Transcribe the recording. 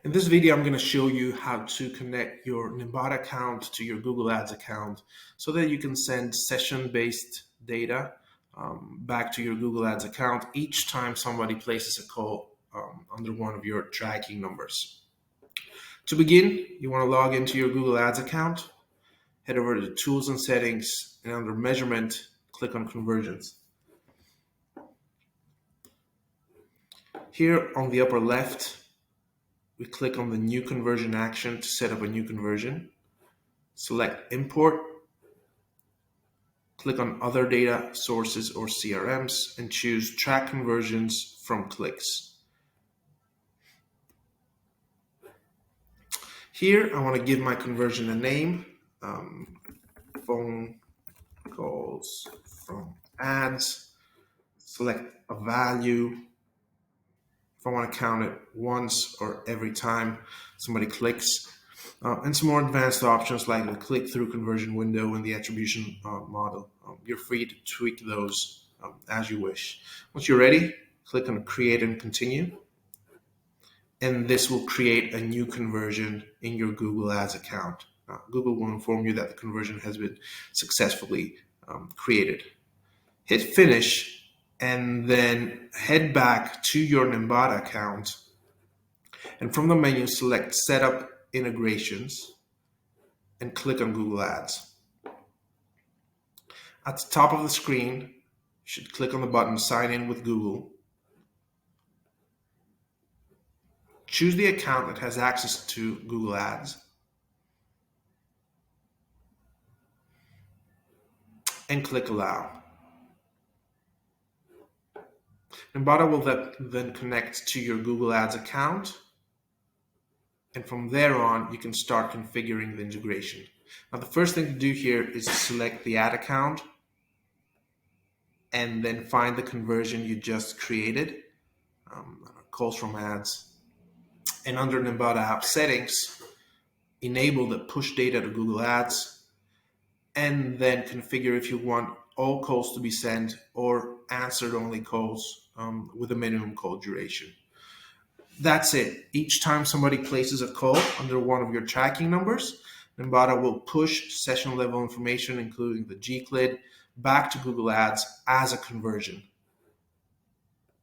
In this video, I'm going to show you how to connect your Nimbata account to your Google Ads account so that you can send session-based data back to your Google Ads account each time somebody places a call under one of your tracking numbers. To begin, you want to log into your Google Ads account, head over to Tools and Settings, and under Measurement, click on Conversions. Here on the upper left, we click on the new conversion action to set up a new conversion. Select import, click on other data sources or CRMs and choose track conversions from clicks. Here I want to give my conversion a name, phone calls from ads, select a value. If I want to count it once or every time somebody clicks, and some more advanced options like the click-through conversion window and the attribution model. You're free to tweak those as you wish. Once you're ready, click on Create and Continue, and this will create a new conversion in your Google Ads account. Google will inform you that the conversion has been successfully created. Hit Finish, and then head back to your Nimbata account, and from the menu select Setup Integrations and click on Google Ads. At the top of the screen, you should click on the button Sign In with Google. Choose the account that has access to Google Ads and click Allow. Nimbata will then connect to your Google Ads account, and from there on you can start configuring the integration. Now the first thing to do here is to select the ad account and then find the conversion you just created, calls from ads, and under Nimbata app settings enable the push data to Google Ads, and then configure if you want all calls to be sent or answered only calls with a minimum call duration. That's it. Each time somebody places a call under one of your tracking numbers, Nimbata will push session level information, including the gclid, back to Google Ads as a conversion.